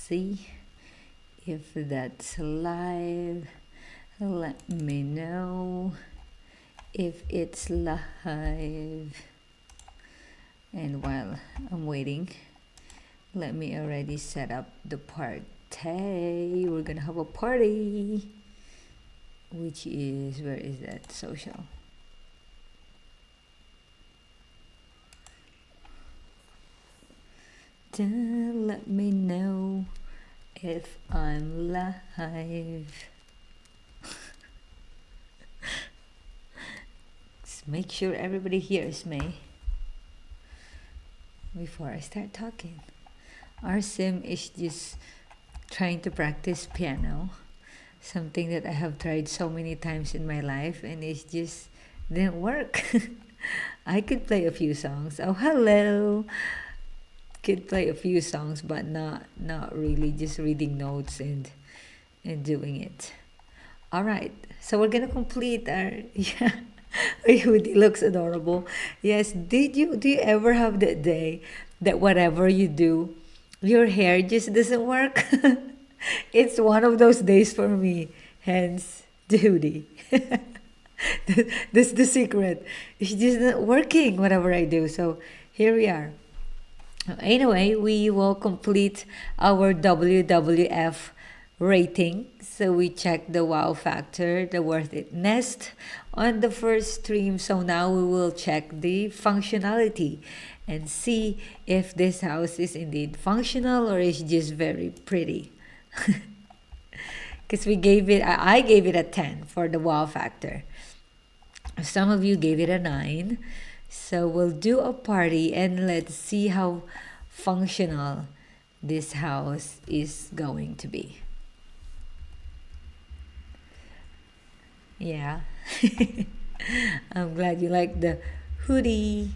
see if that's live. Let me know if it's live. And while I'm waiting, let me already set up the party. We're gonna have a party, which is, where is that? Social. Let me know if I'm live. Let's make sure everybody hears me before I start talking. Our sim is just trying to practice piano, something that I have tried so many times in my life, and it just didn't work. I could play a few songs. Oh, hello. Could play a few songs, but not really, just reading notes and doing it. All right, so we're gonna complete our yeah. My hoodie looks adorable. Yes, do you ever have that day that whatever you do, your hair just doesn't work? It's one of those days for me. Hence the hoodie. That's the secret. It's just not working whatever I do. So here we are. Anyway, we will complete our WWF rating. So we check the wow factor, the worth it nest on the first stream. So now we will check the functionality and see if this house is indeed functional or is just very pretty. Because I gave it a 10 for the wow factor. Some of you gave it a 9. So we'll do a party and let's see how functional this house is going to be. Yeah. I'm glad you like the hoodie.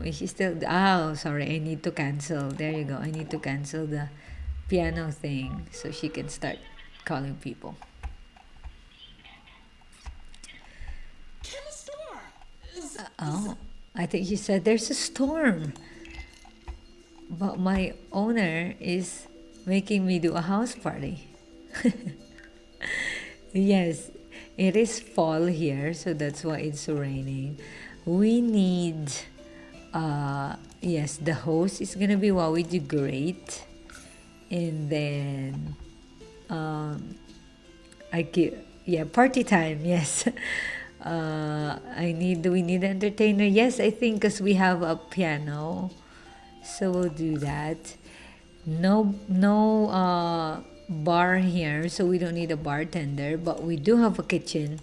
Is she still? Oh, sorry. I need to cancel. There you go. I need to cancel the piano thing so she can start calling people. Oh, I think she said there's a storm. But my owner is making me do a house party. Yes, it is fall here, so that's why it's raining. We need, yes, the host is gonna be Wowie the Great, and then, yeah, party time. Yes, we need an entertainer. Yes, I think because we have a piano, so we'll do that. No bar here, so we don't need a bartender, but we do have a kitchen.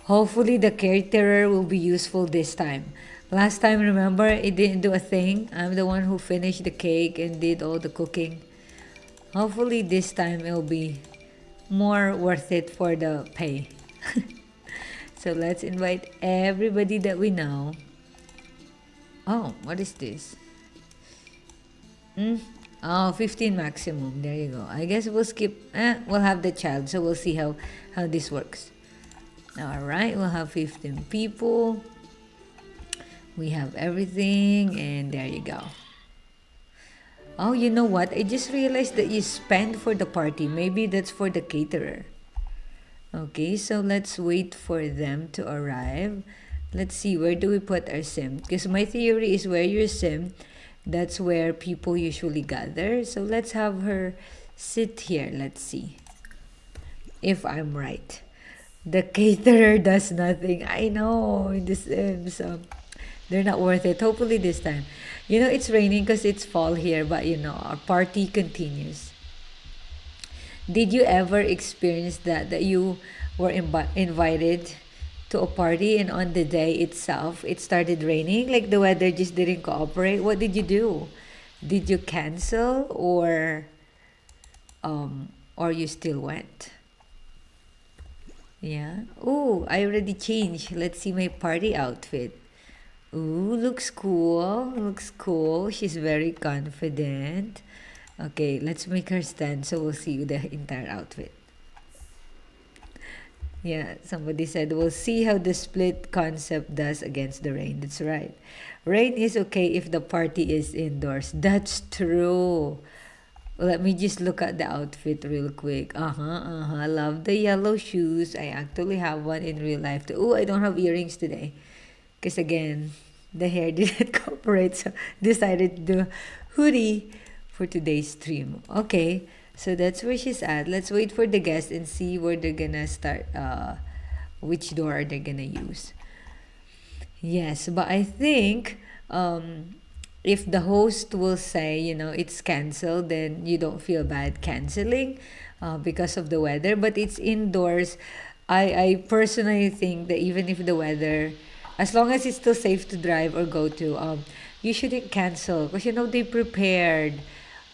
Hopefully the caterer will be useful this time. Last time, remember, it didn't do a thing. I'm the one who finished the cake and did all the cooking. Hopefully this time it'll be more worth it for the pay. So let's invite everybody that we know. Oh, what is this? Oh, 15 maximum. There you go. I guess we'll skip. We'll have the child, so we'll see how this works. All right, we'll have 15 people. We have everything, and there you go. Oh, you know what? I just realized that you spend for the party. Maybe that's for the caterer. Okay, so let's wait for them to arrive. Let's see, where do we put our sim? Because my theory is where your sim, that's where people usually gather. So let's have her sit here. Let's see if I'm right. The caterer does nothing. I know, the sims, they're not worth it. Hopefully this time. You know, it's raining because it's fall here, but you know, our party continues. Did you ever experience that you were invited to a party and on the day itself it started raining, like the weather just didn't cooperate? What did you do? Did you cancel or you still went? Yeah. Oh, I already changed. Let's see my party outfit. Ooh, looks cool. Looks cool. She's very confident. Okay, let's make her stand so we'll see the entire outfit. Yeah, somebody said we'll see how the split concept does against the rain. That's right. Rain is okay if the party is indoors. That's true. Let me just look at the outfit real quick. Love the yellow shoes. I actually have one in real life too. Oh, I don't have earrings today. Because again, the hair didn't cooperate. So decided to do hoodie for today's stream. Okay. So that's where she's at. Let's wait for the guest and see where they're gonna start. Which door are they gonna use? Yes, but I think if the host will say, it's canceled, then you don't feel bad canceling because of the weather. But it's indoors. I personally think that even if the weather, as long as it's still safe to drive or go to, you shouldn't cancel because they prepared.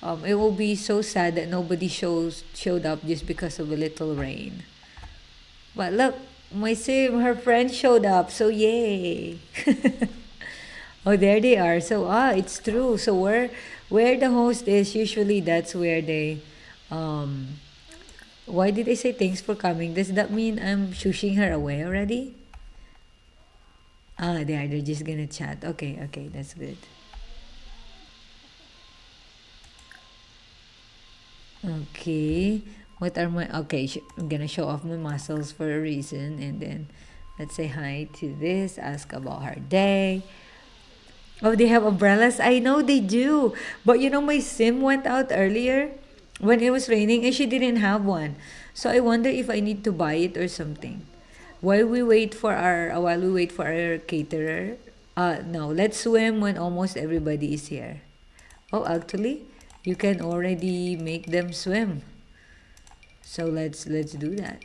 It will be so sad that nobody showed up just because of a little rain. But look, my sim, her friend showed up, so yay! Oh, there they are. So it's true. So where the host is, usually that's where they. Why did I say thanks for coming? Does that mean I'm shushing her away already? They're just gonna chat. Okay, okay, that's good. Okay, what are my okay? I'm gonna show off my muscles for a reason, and then let's say hi to this. Ask about her day. Oh, they have umbrellas. I know they do, but my sim went out earlier when it was raining, and she didn't have one. So I wonder if I need to buy it or something. While we wait for our caterer. No, let's swim when almost everybody is here. Oh, actually, you can already make them swim. So let's do that.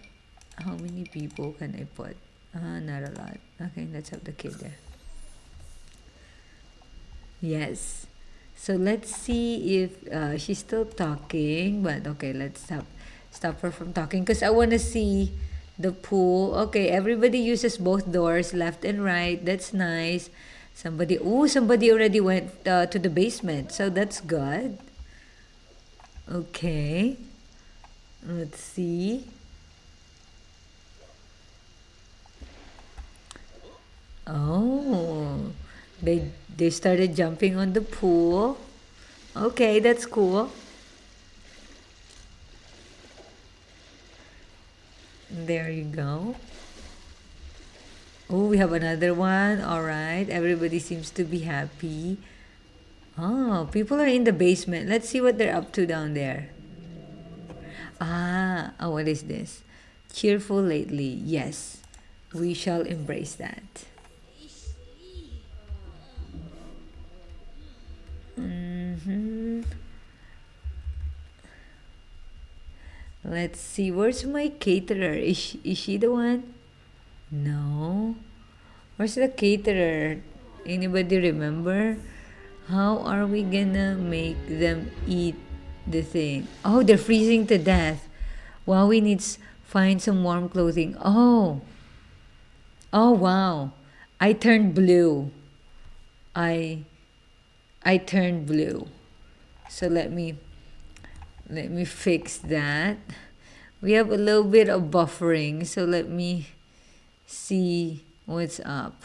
How many people can I put? Not a lot. Okay, let's have the kid there. Yes. So let's see if she's still talking. But okay, let's stop her from talking because I want to see the pool. Okay, everybody uses both doors, left and right. That's nice. Somebody already went to the basement, so that's good. Okay, let's see. Oh, they started jumping on the pool. Okay, that's cool. There you go. Oh, we have another one. All right, everybody seems to be happy. Oh, people are in the basement. Let's see what they're up to down there. What is this? Cheerful lately. Yes, we shall embrace that. Mm-hmm. Let's see. Where's my caterer? Is she the one? No. Where's the caterer? Anybody remember? How are we gonna make them eat the thing? Oh, they're freezing to death. Wowie needs find some warm clothing. Oh. Oh wow. I turned blue. I I turned blue. So let me fix that. We have a little bit of buffering, so let me see what's up.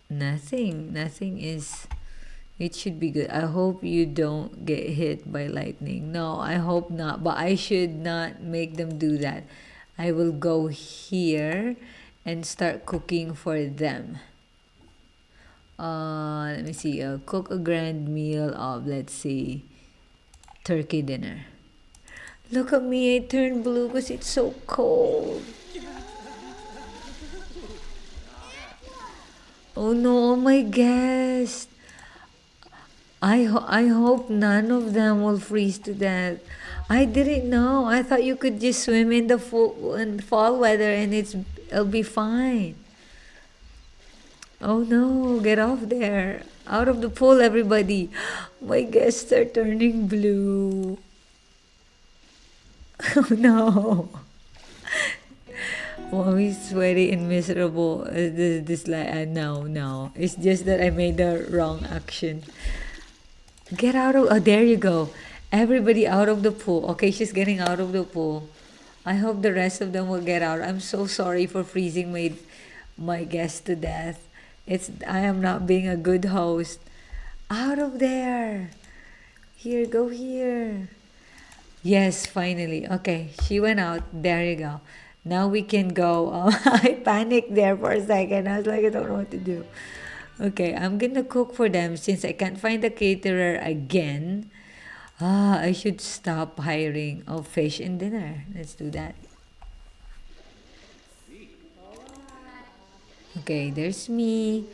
Nothing is. It should be good. I hope you don't get hit by lightning. No, I hope not. But I should not make them do that. I will go here and start cooking for them. Let me see. Cook a grand meal of, let's see, turkey dinner. Look at me. I turned blue because it's so cold. Oh no, my guest. I hope none of them will freeze to death. I didn't know. I thought you could just swim in the fall weather and it'll be fine. Oh no, get off there. Out of the pool, everybody. My guests are turning blue. Oh no. Oh, he's sweaty and miserable. No. It's just that I made the wrong action. Get out of. Oh, there you go. Everybody out of the pool. Okay, she's getting out of the pool. I hope the rest of them will get out. I'm so sorry for freezing my guest to death. I am not being a good host. Out of there. Here, go here. Yes, finally. Okay, she went out. There you go. Now we can go. I panicked there for a second. I was like, I don't know what to do. Okay, I'm gonna cook for them since I can't find a caterer again. I should stop hiring fish and dinner. Let's do that. Okay, there's me.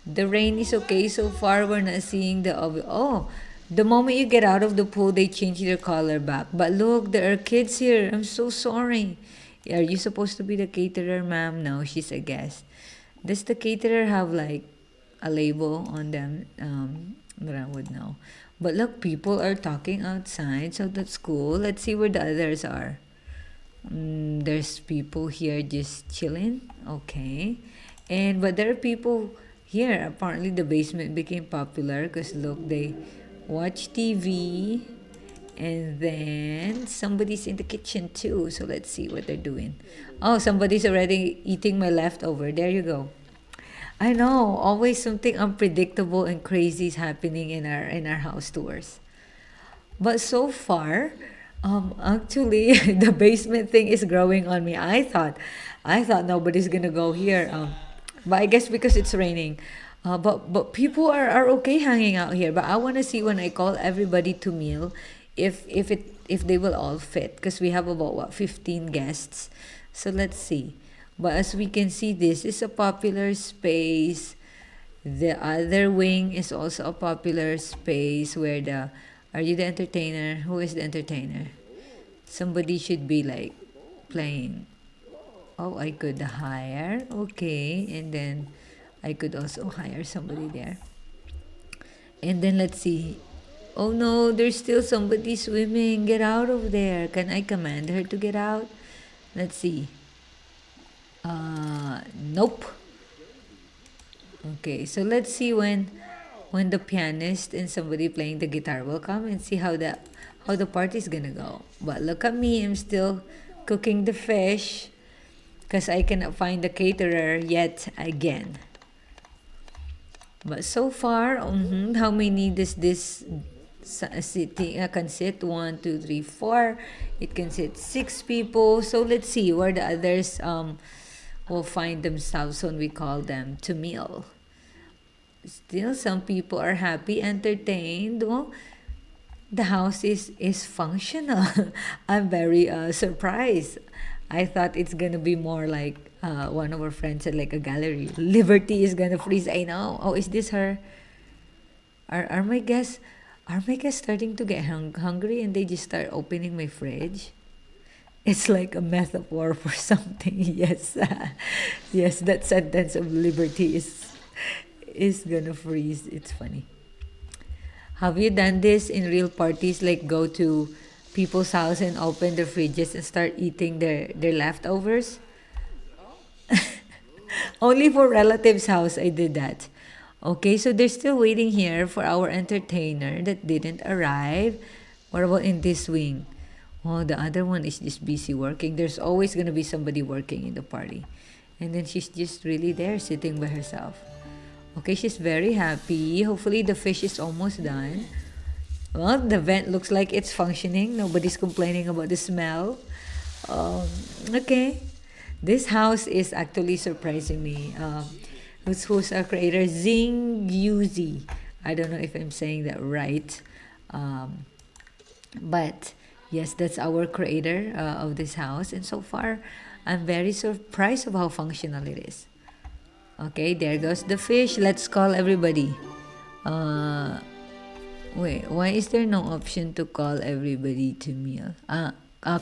The rain is okay so far. We're not seeing the oh, the moment you get out of the pool, they change their color back. But look, there are kids here. I'm so sorry. Are you supposed to be the caterer, ma'am? No, she's a guest. Does the caterer have like a label on them? That I would know. But look, people are talking outside, so that's cool. Let's see where the others are. There's people here just chilling. Okay. And but there are people here. Apparently the basement became popular because look, they watch TV and then somebody's in the kitchen too. So let's see what they're doing. Oh, somebody's already eating my leftover. There you go. I know, always something unpredictable and crazy is happening in our house tours. But so far, actually, the basement thing is growing on me. I thought nobody's gonna go here. But I guess because it's raining. But people are okay hanging out here. But I wanna see when I call everybody to meal, if they will all fit. Because we have about what 15 guests. So let's see. But as we can see, this is a popular space. The other wing is also a popular space where the are you the entertainer? Who is the entertainer? Somebody should be like playing. Oh, I could hire. Okay. And then I could also hire somebody there. And then let's see. Oh no, there's still somebody swimming. Get out of there. Can I command her to get out? Let's see. Nope. Okay, so let's see when the pianist and somebody playing the guitar will come and see how the party's gonna go. But look at me, I'm still cooking the fish because I cannot find the caterer yet again. But so far, how many does this sitting can sit? 1, 2, 3, 4. It can sit 6 people. So let's see where the others will find themselves when we call them to meal. Still, some people are happy, entertained. Well, the house is functional. I'm very surprised. I thought it's gonna be more like one of our friends said, like a gallery. Liberty is gonna freeze. I know. Oh, is this her? Are my guests starting to get hungry and they just start opening my fridge? It's like a metaphor for something. Yes, yes, that sentence of liberty is gonna freeze. It's funny. Have you done this in real parties? Like go to people's house and open the fridges and start eating their leftovers? Only for relatives' house I did that. Okay, so they're still waiting here for our entertainer that didn't arrive. What about in this wing? Oh, the other one is just busy working. There's always gonna be somebody working in the party. And then she's just really there sitting by herself. Okay, she's very happy. Hopefully the fish is almost done. Well, the vent looks like it's functioning. Nobody's complaining about the smell. Okay. This house is actually surprising me. Who's our creator? Zingedyouzy. I don't know if I'm saying that right. But yes, that's our creator of this house. And so far, I'm very surprised of how functional it is. Okay, there goes the fish. Let's call everybody. Wait, why is there no option to call everybody to meal?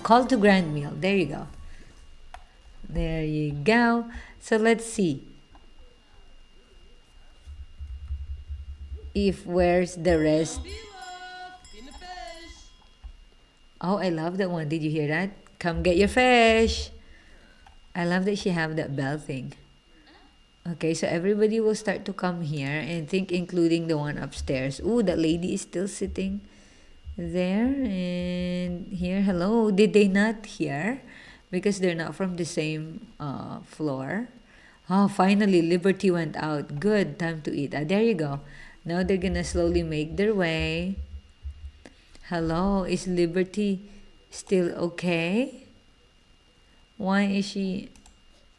Call to grand meal. There you go. There you go. So let's see. If where's the rest? Oh, I love that one. Did you hear that? Come get your fish. I love that she have that bell thing. Okay, so everybody will start to come here and think including the one upstairs. Ooh, that lady is still sitting there and here. Hello, did they not hear? Because they're not from the same floor. Oh, finally, Liberty went out. Good, time to eat. There you go. Now they're gonna slowly make their way. Hello, is Liberty still okay? Why is she...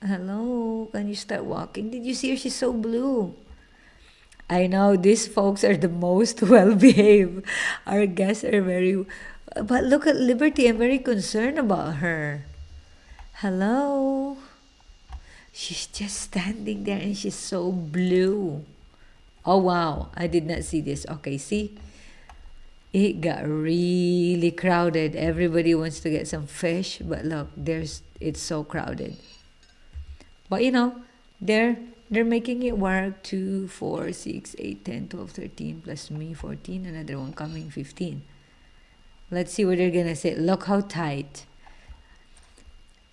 Hello, can you start walking? Did you see her? She's so blue. I know these folks are the most well behaved. Our guests are very. But look at Liberty. I'm very concerned about her. Hello. She's just standing there and she's so blue. Oh wow, I did not see this. Okay, see? It got really crowded. Everybody wants to get some fish, but look, it's so crowded. But they're making it work. 2, 4, 6, 8, 10, 12, 13 plus me 14, another one coming 15. Let's see what they're gonna say. Look how tight.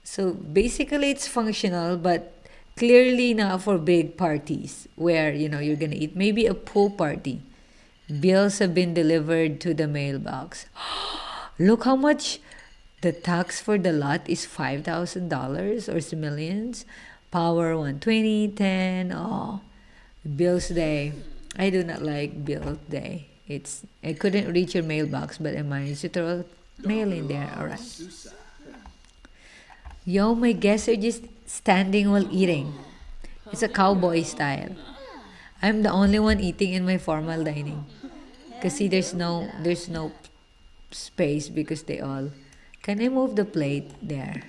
So basically it's functional, but clearly not for big parties where you're gonna eat. Maybe a pool party. Bills have been delivered to the mailbox. Look how much the tax for the lot is $5,000 or Simoleons. Power 120, 10. Oh, bills day. I do not like bill day. I couldn't reach your mailbox, but I managed to throw mail in there. All right. Yo, my guests are just standing while eating. It's a cowboy style. I'm the only one eating in my formal dining. Cause see, there's no space because they all. Can I move the plate there?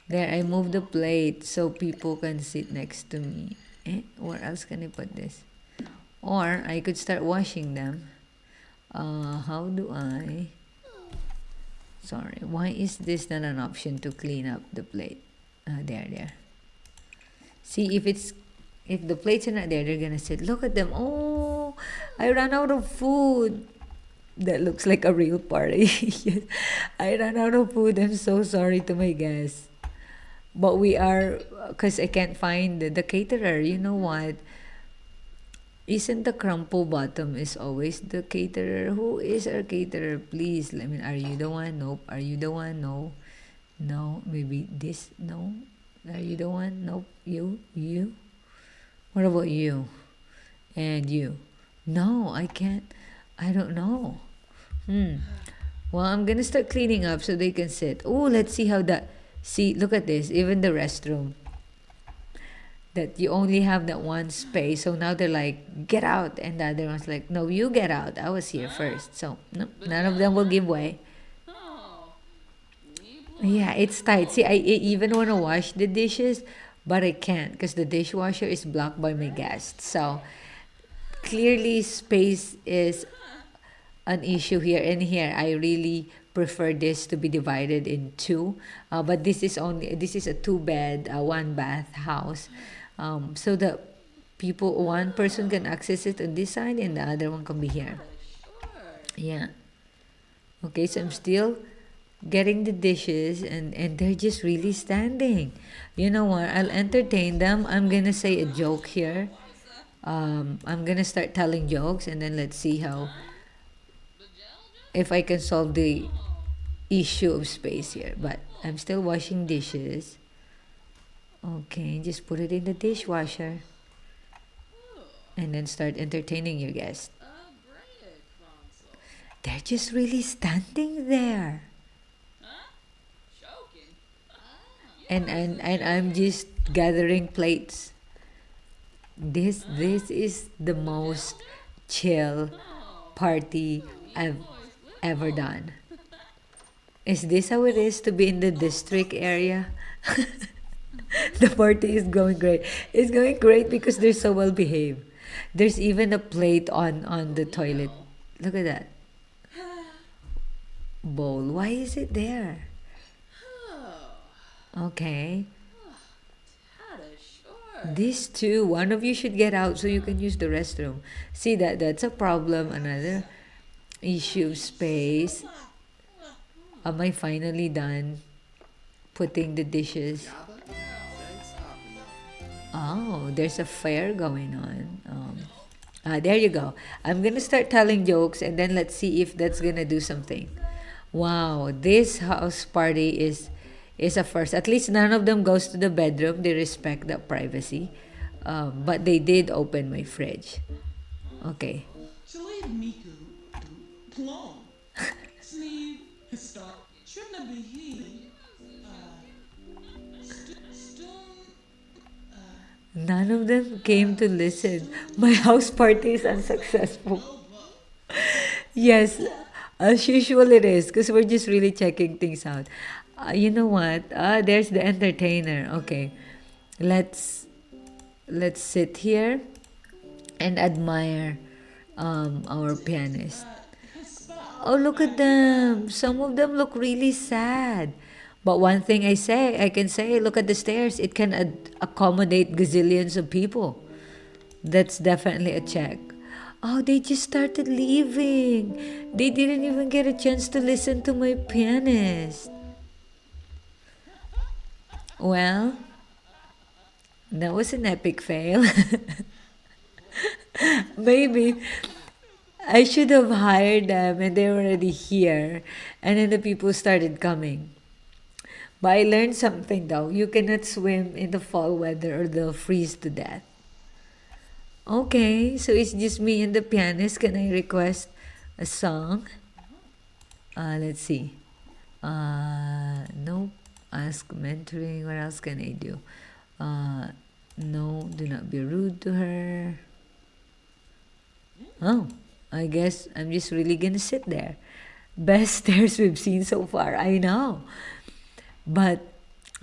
There, I move the plate so people can sit next to me. Where else can I put this? Or I could start washing them. How do I? Sorry, why is this not an option to clean up the plate? There. See, if the plates are not there, they're gonna sit. Look at them. Oh, I ran out of food. That looks like a real party. Yes, I ran out of food. I'm so sorry to my guests. But we are, because I can't find the caterer. You know what? Isn't the crumple bottom is always the caterer? Who is our caterer? Please, are you the one? Nope. Are you the one? No. No. Maybe this? No. Are you the one? Nope. You? What about you? And you? No, I can't. I don't know. Well, I'm gonna start cleaning up so they can sit. Oh, let's see how that. See, look at this. Even the restroom. That you only have that one space. So now they're like, get out. And the other one's like, no, you get out. I was here first. So no, none of them will give way. Yeah, it's tight. See, I even want to wash the dishes, but I can't because the dishwasher is blocked by my guests. So clearly space is an issue here. And here, I really prefer this to be divided in two. But this is a 2-bed, 1-bath house. So the one person can access it on this side and the other one can be here. Yeah. Okay, so I'm still getting the dishes and they're just really standing. You know what? I'll entertain them. I'm gonna say a joke here. I'm gonna start telling jokes and then let's see if I can solve the issue of space here. But I'm still washing dishes. Okay, just put it in the dishwasher and then start entertaining your guests. They're just really standing there. And I'm just gathering plates. This is the most chill party I've ever done. Is this how it is to be in the district area? The party is going great. It's going great because they're so well behaved. There's even a plate on the toilet. Look at that bowl. Why is it there? Okay. These two, one of you should get out so you can use the restroom. See that's a problem. Another issue of space. Am I finally done putting the dishes? Oh, there's a fair going on. There you go. I'm gonna start telling jokes and then let's see if that's gonna do something. Wow, this house party is a first. At least none of them goes to the bedroom. They respect the privacy. But they did open my fridge. Okay. None of them came to listen. My house party is unsuccessful. Yes, as usual it is because we're just really checking things out. You know what? There's the entertainer. Okay, let's let's sit here and admire our pianist. Oh, look at them. Some of them look really sad. But one thing I can say, look at the stairs. It can accommodate gazillions of people. That's definitely a check. Oh, they just started leaving. They didn't even get a chance to listen to my pianist. Well, that was an epic fail. Maybe I should have hired them and they were already here. And then the people started coming. But I learned something though. You cannot swim in the fall weather or they'll freeze to death. Okay, so it's just me and the pianist. Can I request a song? Let's see. Nope. Ask mentoring. What else can I do? No, do not be rude to her. Oh, I guess I'm just really gonna sit there. Best stairs we've seen so far. I know. But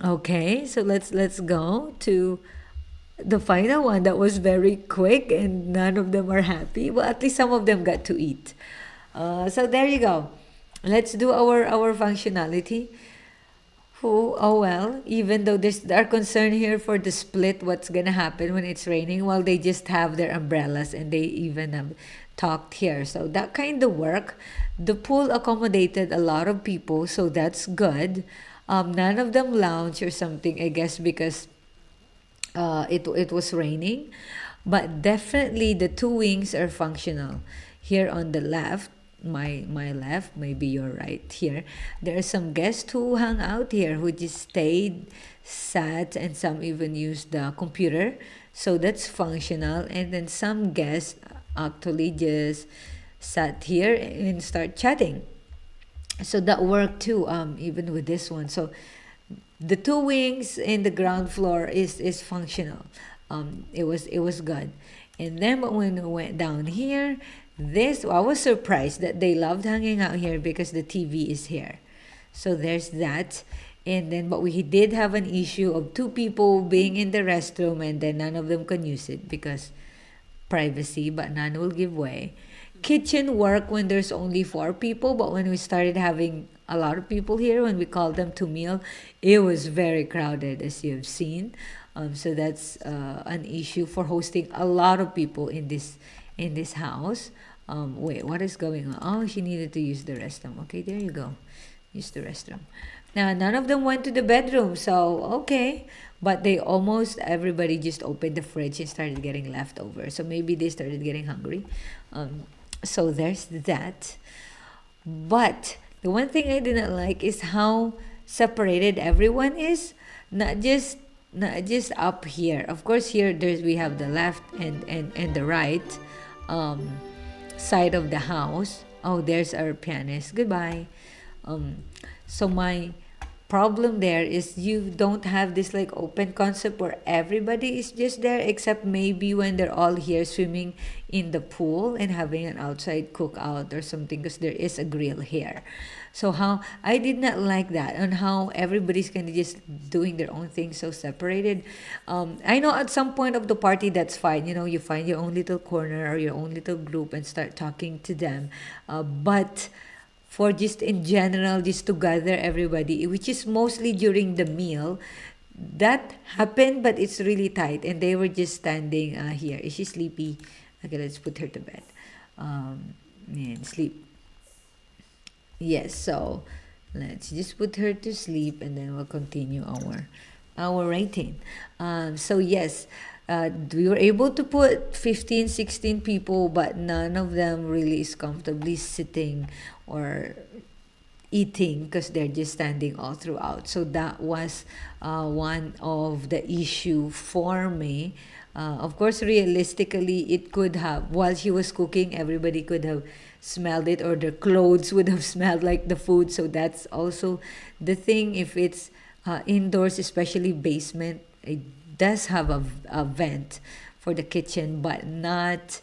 okay, so let's go to the final one that was very quick and none of them are happy. Well, at least some of them got to eat. So there you go. Let's do our functionality. Oh well, even though there's are concern here for the split, what's gonna happen when it's raining? Well, they just have their umbrellas and they even talked here. So that kind of work. The pool accommodated a lot of people, so that's good. None of them lounge or something, I guess, because it was raining. But definitely the two wings are functional. Here on the left, my left, maybe your right here, there are some guests who hung out here who just stayed, sat, and some even used the computer. So that's functional. And then some guests actually just sat here and start chatting. So that worked too, even with this one. So the two wings in the ground floor is functional. It was good. And then when we went down here, this I was surprised that they loved hanging out here because the TV is here. So there's that. And then but we did have an issue of two people being in the restroom and then none of them can use it because privacy, but none will give way. Kitchen work when there's only four people, but when we started having a lot of people here, when we called them to meal, it was very crowded, as you have seen. So that's an issue for hosting a lot of people in this house. Wait, what is going on? Oh, she needed to use the restroom. Okay, there you go. Use the restroom. Now, none of them went to the bedroom, so okay. But they almost everybody just opened the fridge and started getting leftovers. So maybe they started getting hungry. So there's that. But the one thing I didn't like is how separated everyone is. Not just up here. Of course, here there's we have the left and the right um, side of the house. Oh, there's our pianist. Goodbye. So my problem there is you don't have this like open concept where everybody is just there except maybe when they're all here swimming in the pool and having an outside cookout or something because there is a grill here. So how I did not like that on how everybody's kind of just doing their own thing so separated. I know at some point of the party that's fine. You know, you find your own little corner or your own little group and start talking to them. But for just in general, just to gather everybody, which is mostly during the meal, that happened, but it's really tight. And they were just standing here. Is she sleepy? Okay, let's put her to bed. And sleep. Yes, so let's just put her to sleep and then we'll continue our rating. So yes, we were able to put 15, 16 people, but none of them really is comfortably sitting or eating because they're just standing all throughout. So that was one of the issue for me. Of course, realistically, it could have, while she was cooking, everybody could have smelled it, or their clothes would have smelled like the food. So that's also the thing. If it's indoors, especially basement, it does have a vent for the kitchen, but not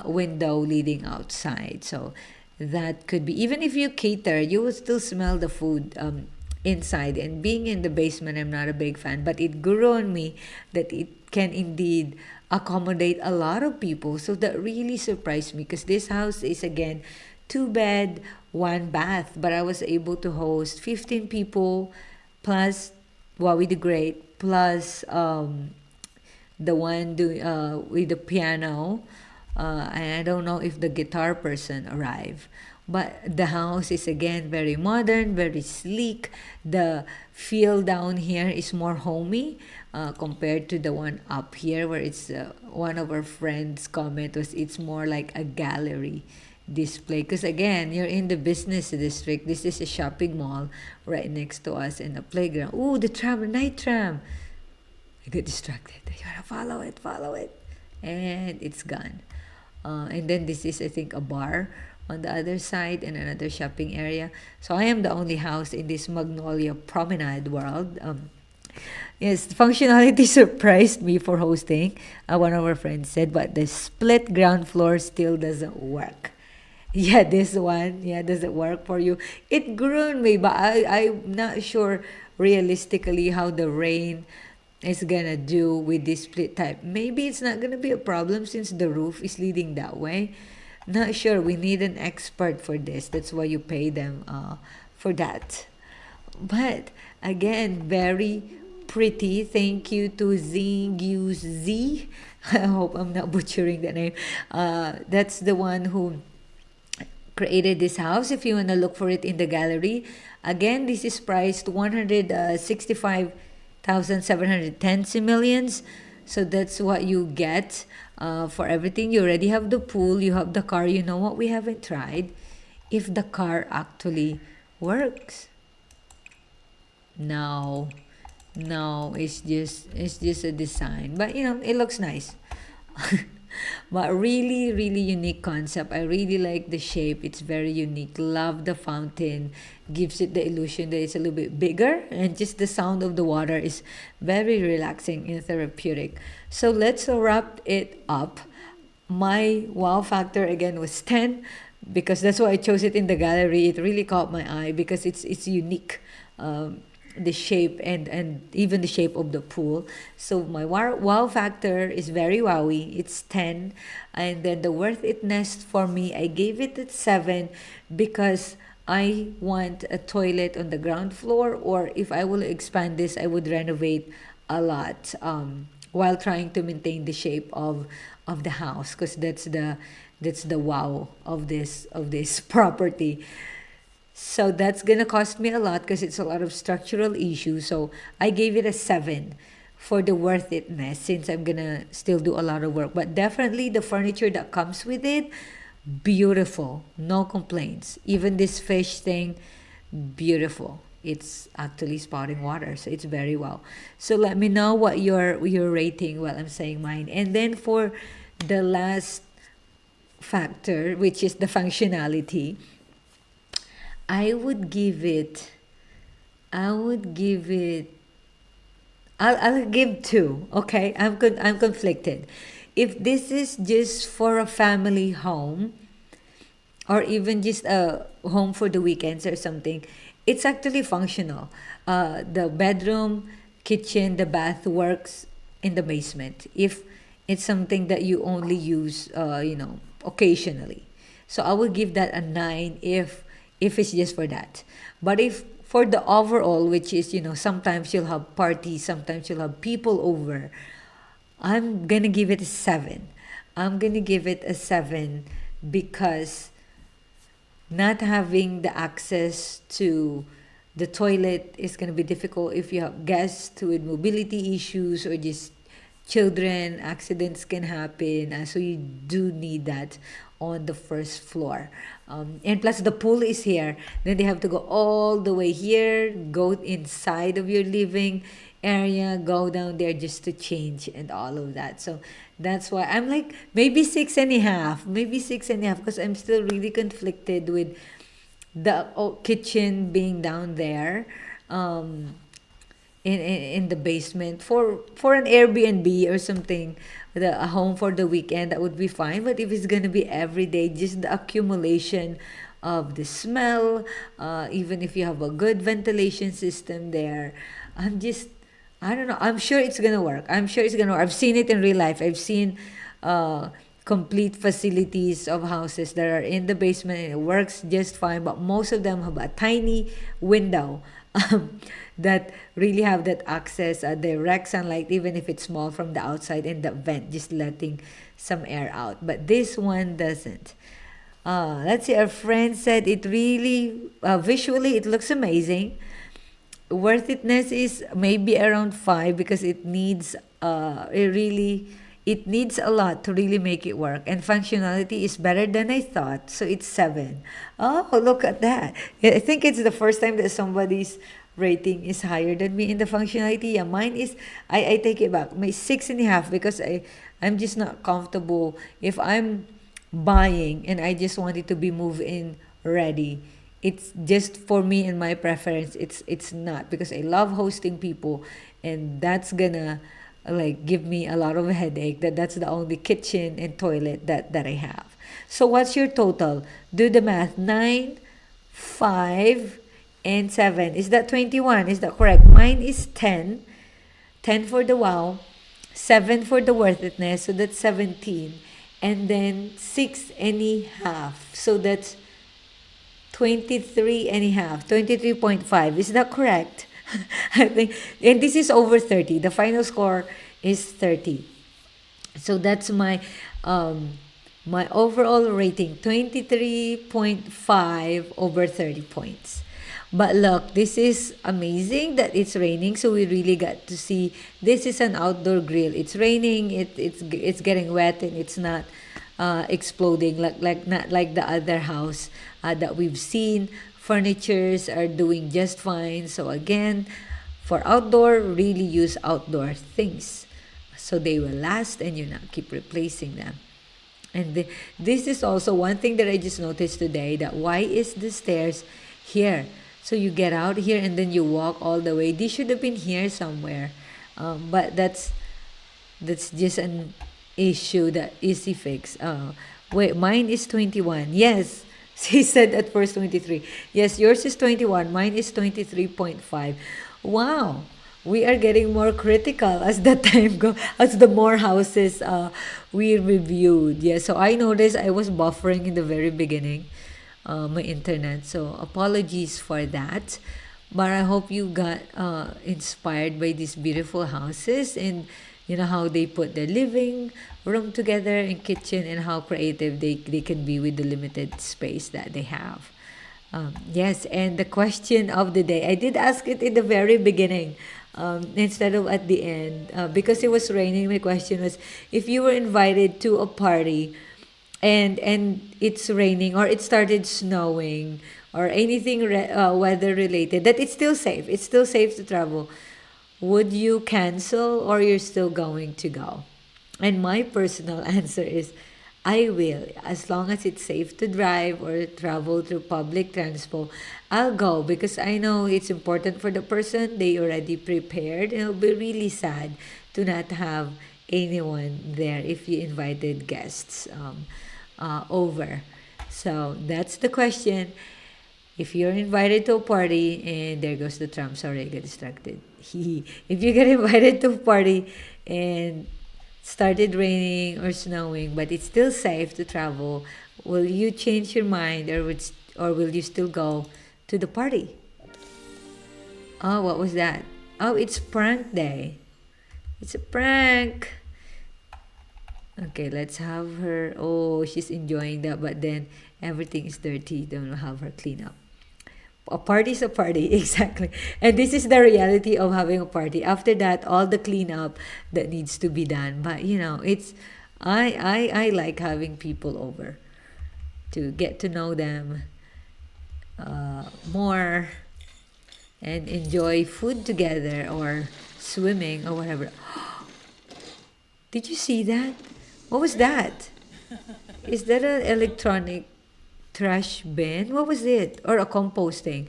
window leading outside. So that could be, even if you cater, you will still smell the food inside. And being in the basement, I'm not a big fan, but it grew on me that it can indeed accommodate a lot of people. So that really surprised me, because this house is again 2 bed, 1 bath, but I was able to host 15 people plus Wowie the Great, plus the one doing with the piano. And I don't know if the guitar person arrived. But the house is again very modern, very sleek. The feel down here is more homey compared to the one up here, where it's one of our friends' comment was it's more like a gallery display. Because again, you're in the business district. This is a shopping mall right next to us, and a playground. Ooh, the tram, the night tram. I get distracted. You gotta follow it, and it's gone. And then this is, I think, a bar on the other side and another shopping area. So I am the only house in this Magnolia Promenade world. Yes, functionality surprised me for hosting. One of our friends said, but the split ground floor still doesn't work. Yeah, this one, yeah, doesn't work for you. It grew on me, but I'm not sure realistically how the rain is gonna do with this split type. Maybe it's not gonna be a problem since the roof is leading that way. Not sure. We need an expert for this. That's why you pay them for that. But again, very pretty. Thank you to zingedyouzy. I hope I'm not butchering the name. That's the one who created this house. If you want to look for it in the gallery, again, this is priced 165,710 simoleons. So that's what you get for everything. You already have the pool, you have the car. You know what we haven't tried? If the car actually works. No, no, it's just a design. But it looks nice. But really, really unique concept. I really like the shape. It's very unique. Love the fountain. Gives it the illusion that it's a little bit bigger, and just the sound of the water is very relaxing and therapeutic. So let's wrap it up. My wow factor again was 10, because that's why I chose it in the gallery. It really caught my eye because it's unique. The shape and even the shape of the pool. So my wow factor is very wowy. It's 10. And then the worth itness for me, I gave it at 7, because I want a toilet on the ground floor, or if I will expand this, I would renovate a lot while trying to maintain the shape of the house, because that's the wow of this property. So that's gonna cost me a lot, because it's a lot of structural issues. So I gave it a 7 for the worth itness, since I'm gonna still do a lot of work. But definitely the furniture that comes with it, beautiful, no complaints. Even this fish thing, beautiful. It's actually spouting water, so it's very well. So let me know what your rating while I'm saying mine. And then for the last factor, which is the functionality, I would give it. I would give it. I'll give 2. Okay, I'm conflicted. If this is just for a family home, or even just a home for the weekends or something, it's actually functional. The bedroom, kitchen, the bath works in the basement. If it's something that you only use, occasionally. So I will give that a 9 if it's just for that. But if for the overall, which is, sometimes you'll have parties, sometimes you'll have people over, I'm gonna give it a 7. I'm gonna give it a 7, because not having the access to the toilet is going to be difficult if you have guests with mobility issues, or just children. Accidents can happen, so you do need that on the first floor. And plus the pool is here, then they have to go all the way here, go inside of your living. area, go down there just to change and all of that. So that's why I'm like maybe 6.5, maybe 6.5, because I'm still really conflicted with the kitchen being down there. Um, in the basement for an Airbnb or something, a home for the weekend, that would be fine. But if it's gonna be every day, just the accumulation of the smell, even if you have a good ventilation system there, I'm just, I don't know. I'm sure it's gonna work. I'm sure it's gonna work. I've seen it in real life. I've seen uh, complete facilities of houses that are in the basement and it works just fine. But most of them have a tiny window um, that really have that access, direct sunlight, even if it's small from the outside, and the vent just letting some air out. But this one doesn't. Let's see. Our friend said it really visually it looks amazing. Worth itness is maybe around 5 because it needs a lot to really make it work, and functionality is better than I thought, so it's 7. Oh, look at that. I think it's the first time that somebody's rating is higher than me in the functionality. Yeah, mine is, I take it back, my 6.5, because I'm just not comfortable if I'm buying and I just want it to be move in ready. It's just for me and my preference. It's not because I love hosting people, and that's gonna like give me a lot of headache. That's the only kitchen and toilet that I have. So what's your total? Do the math. 9, 5, and 7. Is that 21? Is that correct? Mine is 10. 10 for the wow, 7 for the worthiness, so that's 17. And then 6.5. So that's 23.5, 23.5. Is that correct? I think, and this is over 30. The final score is 30. So that's my overall rating, 23.5 over 30 points. But look, this is amazing that it's raining, so we really got to see this is an outdoor grill. It's raining, it's getting wet, and it's not exploding like not like the other house that we've seen. Furnitures are doing just fine. So again, for outdoor, really use outdoor things so they will last and you not keep replacing them. And this is also one thing that I just noticed today, that why is the stairs here? So you get out here and then you walk all the way. This should have been here somewhere. But that's just an issue that easy fix. Wait, mine is 21. Yes. She said at first 23. Yes, yours is 21. Mine is 23.5. Wow. We are getting more critical as the time go, as the more houses we reviewed. Yeah, so I noticed I was buffering in the very beginning, my internet. So apologies for that. But I hope you got inspired by these beautiful houses, and you know how they put their living room together and kitchen, and how creative they can be with the limited space that they have. Yes, and the question of the day, I did ask it in the very beginning, instead of at the end, because it was raining. My question was, if you were invited to a party, and it's raining or it started snowing or anything weather related, that it's still safe to travel, would you cancel or you're still going to go? And my personal answer is I will. As long as it's safe to drive or travel through public transport, I'll go, because I know it's important for the person. They already prepared. It'll be really sad to not have anyone there if you invited guests over. So that's the question. If you're invited to a party, and there goes the tram, sorry, I got distracted. If you get invited to a party and started raining or snowing, but it's still safe to travel, will you change your mind, or will you still go to the party? Oh, what was that? Oh, it's prank day. It's a prank. Okay, let's have her. Oh, she's enjoying that, but then everything is dirty. Don't have her clean up. A party is a party, exactly. And this is the reality of having a party. After that, all the cleanup that needs to be done. But you know, it's I like having people over to get to know them more and enjoy food together, or swimming or whatever. Did you see that? What was that? Is that an electronic trash bin? What was it? Or a composting?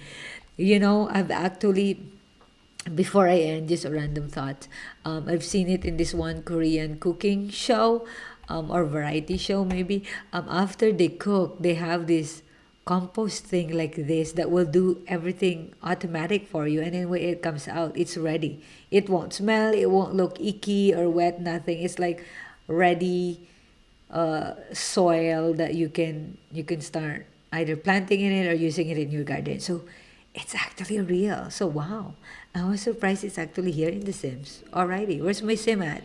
I've actually, before I end, just a random thought. I've seen it in this one Korean cooking show, or variety show maybe. After they cook, they have this compost thing like this that will do everything automatic for you, and then when it comes out, it's ready. It won't smell, it won't look icky or wet, nothing. It's like ready soil that you can start either planting in it or using it in your garden. So it's actually real. So wow, I was surprised it's actually here in The Sims. Alrighty, where's my Sim at?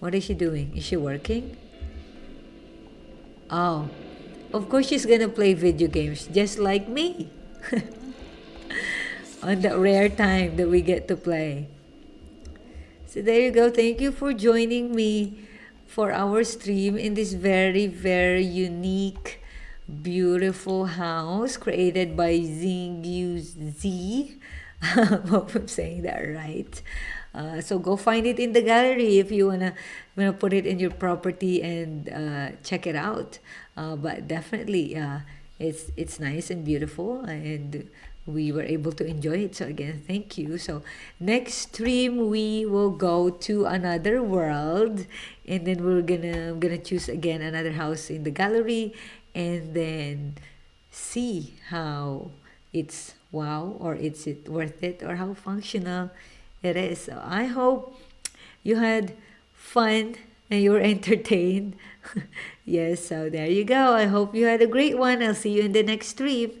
What is she doing? Is she working? Oh, of course she's gonna play video games just like me. On the rare time that we get to play. So there you go. Thank you for joining me for our stream in this very, very unique, beautiful house created by zingedyouzy. I hope I'm saying that right. So go find it in the gallery if you wanna put it in your property and check it out. But definitely, it's nice and beautiful, and we were able to enjoy it. So again, thank you. So next stream we will go to another world, and then I'm gonna choose again another house in the gallery, and then see how it's wow, or is it worth it, or how functional it is. So I hope you had fun and you were entertained. Yes, so there you go. I hope you had a great one. I'll see you in the next stream.